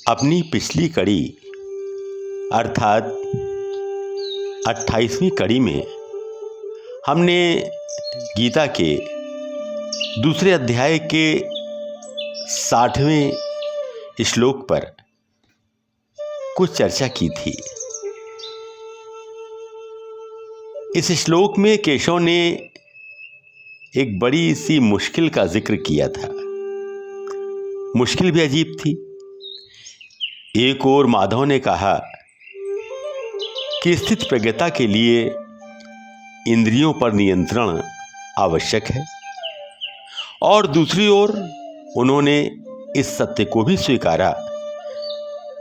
अपनी पिछली कड़ी अर्थात 28वीं कड़ी में हमने गीता के दूसरे अध्याय के 60वें श्लोक पर कुछ चर्चा की थी। इस श्लोक में केशव ने एक बड़ी सी मुश्किल का जिक्र किया था। मुश्किल भी अजीब थी। एक ओर माधव ने कहा कि स्थित प्रज्ञता के लिए इंद्रियों पर नियंत्रण आवश्यक है, और दूसरी ओर उन्होंने इस सत्य को भी स्वीकारा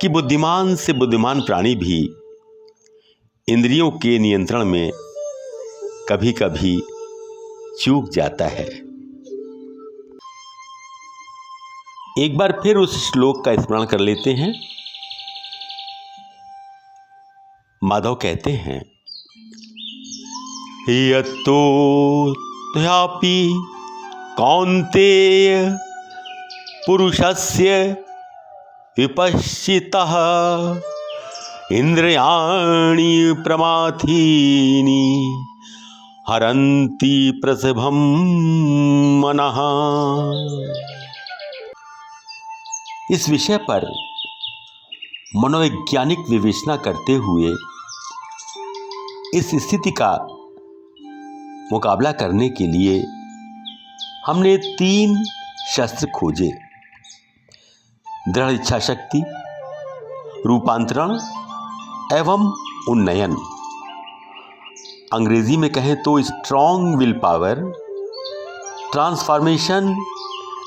कि बुद्धिमान से बुद्धिमान प्राणी भी इंद्रियों के नियंत्रण में कभी कभी चूक जाता है। एक बार फिर उस श्लोक का स्मरण कर लेते हैं। माधव कहते हैं, यत्तो ह्यापि कौन्तेय पुरुषस्य विपश्चितः इंद्रियाणि प्रमाथीनि हरन्ति प्रसभं मनः। इस विषय पर मनोवैज्ञानिक विवेचना करते हुए इस स्थिति का मुकाबला करने के लिए हमने 3 शस्त्र खोजे: दृढ़ इच्छा शक्ति, रूपांतरण एवं उन्नयन। अंग्रेजी में कहें तो strong will power, transformation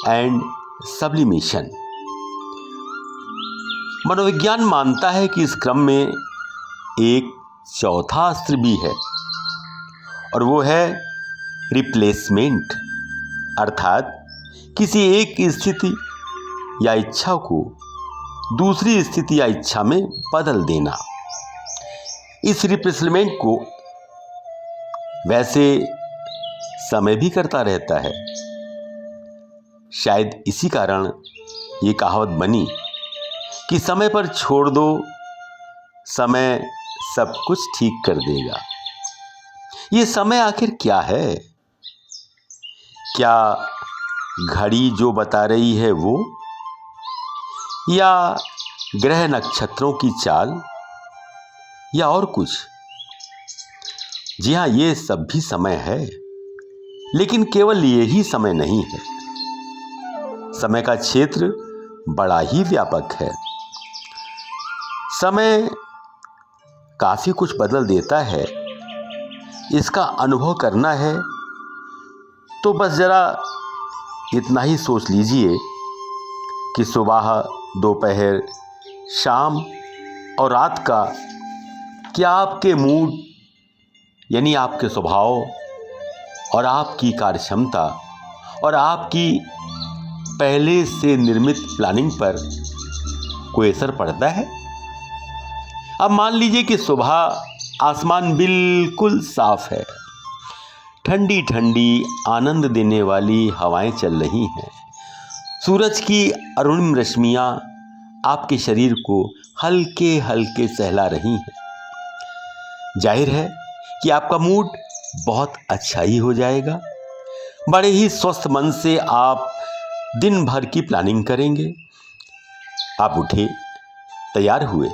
and sublimation. मनोविज्ञान मानता है कि इस क्रम में एक चौथा अस्त्र भी है, और वो है रिप्लेसमेंट, अर्थात किसी एक स्थिति या इच्छा को दूसरी स्थिति या इच्छा में बदल देना। इस रिप्लेसमेंट को वैसे समय भी करता रहता है। शायद इसी कारण ये कहावत बनी कि समय पर छोड़ दो, समय सब कुछ ठीक कर देगा। ये समय आखिर क्या है? क्या घड़ी जो बता रही है वो, या ग्रह नक्षत्रों की चाल, या और कुछ? जी हाँ, ये सब भी समय है, लेकिन केवल ये ही समय नहीं है। समय का क्षेत्र बड़ा ही व्यापक है। समय काफी कुछ बदल देता है। इसका अनुभव करना है तो बस जरा इतना ही सोच लीजिए कि सुबह, दोपहर, शाम और रात का क्या आपके मूड यानी आपके स्वभाव और आपकी कार्यक्षमता और आपकी पहले से निर्मित प्लानिंग पर कोई असर पड़ता है? अब मान लीजिए कि सुबह आसमान बिल्कुल साफ है, ठंडी ठंडी आनंद देने वाली हवाएं चल रही हैं, सूरज की अरुणिम रश्मियां आपके शरीर को हल्के हल्के सहला रही हैं। जाहिर है कि आपका मूड बहुत अच्छा ही हो जाएगा। बड़े ही स्वस्थ मन से आप दिन भर की प्लानिंग करेंगे। आप उठे, तैयार हुए,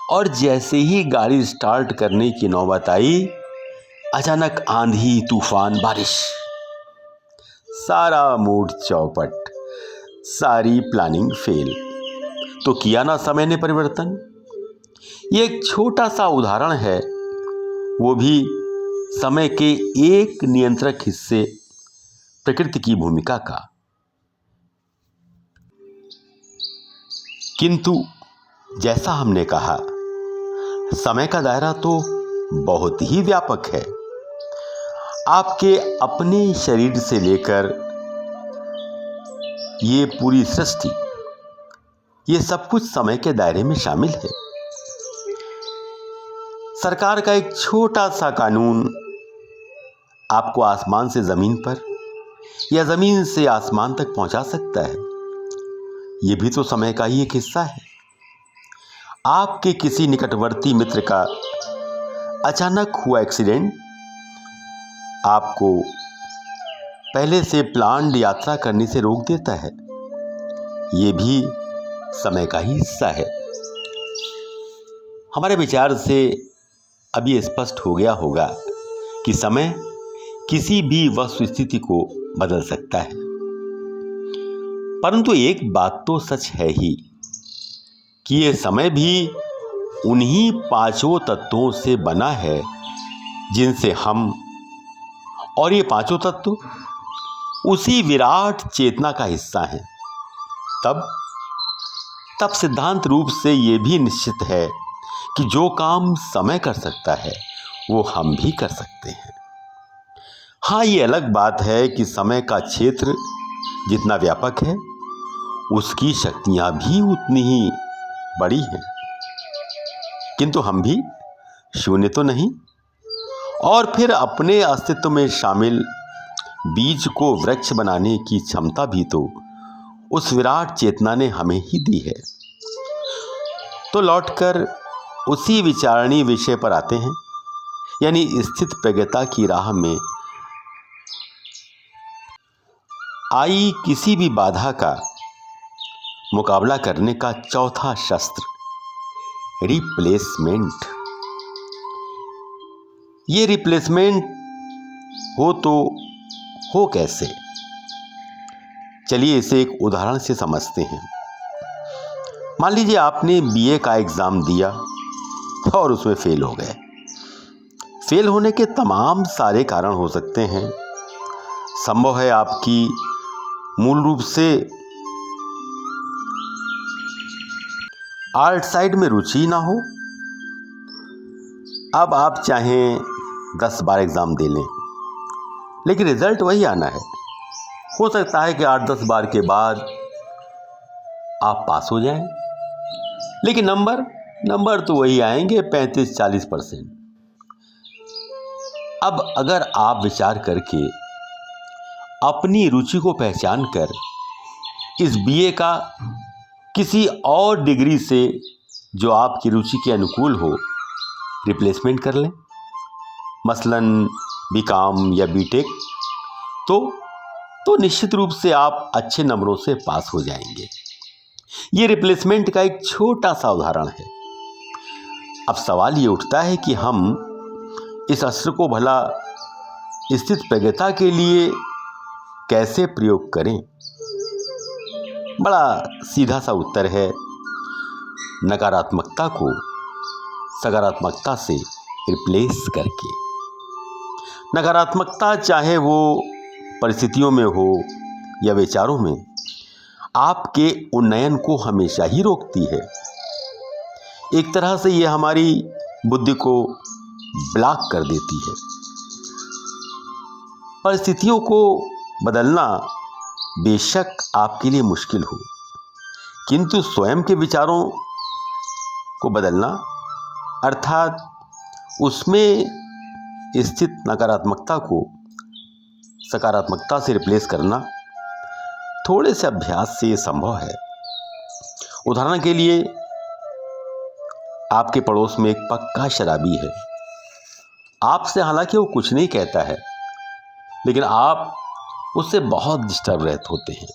और जैसे ही गाड़ी स्टार्ट करने की नौबत आई, अचानक आंधी, तूफान, बारिश, सारा मूड चौपट, सारी प्लानिंग फेल। तो किया ना समय ने परिवर्तन। ये एक छोटा सा उदाहरण है, वो भी समय के एक नियंत्रक हिस्से प्रकृति की भूमिका का। किंतु जैसा हमने कहा, समय का दायरा तो बहुत ही व्यापक है। आपके अपने शरीर से लेकर ये पूरी सृष्टि, ये सब कुछ समय के दायरे में शामिल है। सरकार का एक छोटा सा कानून आपको आसमान से जमीन पर या जमीन से आसमान तक पहुंचा सकता है। यह भी तो समय का ही एक हिस्सा है। आपके किसी निकटवर्ती मित्र का अचानक हुआ एक्सीडेंट आपको पहले से प्लान्ड यात्रा करने से रोक देता है। ये भी समय का ही हिस्सा है। हमारे विचार से अब ये स्पष्ट हो गया होगा कि समय किसी भी वस्तुस्थिति को बदल सकता है। परंतु एक बात तो सच है ही कि ये समय भी उन्हीं पांचों तत्वों से बना है जिनसे हम, और ये पांचों तत्व उसी विराट चेतना का हिस्सा हैं। तब सिद्धांत रूप से ये भी निश्चित है कि जो काम समय कर सकता है वो हम भी कर सकते हैं। हाँ, ये अलग बात है कि समय का क्षेत्र जितना व्यापक है उसकी शक्तियां भी उतनी ही बड़ी हैं, किंतु हम भी शून्य तो नहीं। और फिर अपने अस्तित्व में शामिल बीज को वृक्ष बनाने की क्षमता भी तो उस विराट चेतना ने हमें ही दी है। तो लौटकर उसी विचारणीय विषय पर आते हैं, यानी स्थित प्रज्ञता की राह में आई किसी भी बाधा का मुकाबला करने का चौथा शस्त्र, रिप्लेसमेंट। ये रिप्लेसमेंट हो तो हो कैसे? चलिए इसे एक उदाहरण से समझते हैं। मान लीजिए आपने बीए का एग्जाम दिया और उसमें फेल हो गए। फेल होने के तमाम सारे कारण हो सकते हैं। संभव है आपकी मूल रूप से आर्ट साइड में रुचि ना हो। अब आप चाहें 10 बार एग्जाम दे लें, लेकिन रिजल्ट वही आना है। हो सकता है कि 8-10 बार के बाद आप पास हो जाएं, लेकिन नंबर तो वही आएंगे 35-40%। अब अगर आप विचार करके अपनी रुचि को पहचान कर इस बीए का किसी और डिग्री से जो आपकी रुचि के अनुकूल हो रिप्लेसमेंट कर लें, मसलन बीकॉम या बीटेक, तो निश्चित रूप से आप अच्छे नंबरों से पास हो जाएंगे। ये रिप्लेसमेंट का एक छोटा सा उदाहरण है। अब सवाल ये उठता है कि हम इस अस्त्र को भला स्थित प्रज्ञता के लिए कैसे प्रयोग करें? बड़ा सीधा सा उत्तर है, नकारात्मकता को सकारात्मकता से रिप्लेस करके। नकारात्मकता चाहे वो परिस्थितियों में हो या विचारों में, आपके उन्नयन को हमेशा ही रोकती है। एक तरह से ये हमारी बुद्धि को ब्लॉक कर देती है। परिस्थितियों को बदलना बेशक आपके लिए मुश्किल हो, किंतु स्वयं के विचारों को बदलना, अर्थात उसमें स्थित नकारात्मकता को सकारात्मकता से रिप्लेस करना, थोड़े से अभ्यास से ये संभव है। उदाहरण के लिए, आपके पड़ोस में एक पक्का शराबी है। आपसे हालांकि वो कुछ नहीं कहता है, लेकिन आप उससे बहुत डिस्टर्ब रहते होते हैं।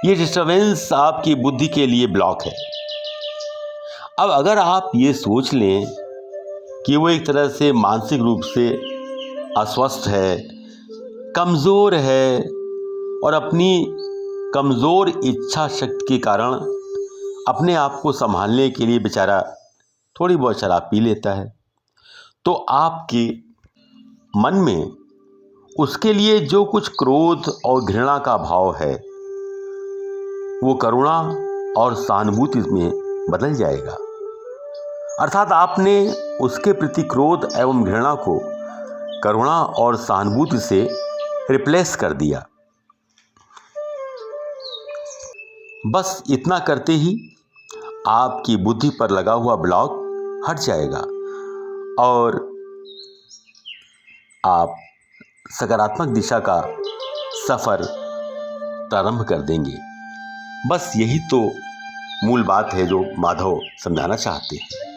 ये डिस्टर्बेंस आपकी बुद्धि के लिए ब्लॉक है। अब अगर आप ये सोच लें कि वो एक तरह से मानसिक रूप से अस्वस्थ है, कमज़ोर है, और अपनी कमज़ोर इच्छा शक्ति के कारण अपने आप को संभालने के लिए बेचारा थोड़ी बहुत शराब पी लेता है, तो आपके मन में उसके लिए जो कुछ क्रोध और घृणा का भाव है वो करुणा और सहानुभूति में बदल जाएगा। अर्थात आपने उसके प्रति क्रोध एवं घृणा को करुणा और सहानुभूति से रिप्लेस कर दिया। बस इतना करते ही आपकी बुद्धि पर लगा हुआ ब्लॉक हट जाएगा और आप सकारात्मक दिशा का सफ़र प्रारंभ कर देंगे। बस यही तो मूल बात है जो माधव समझाना चाहते हैं।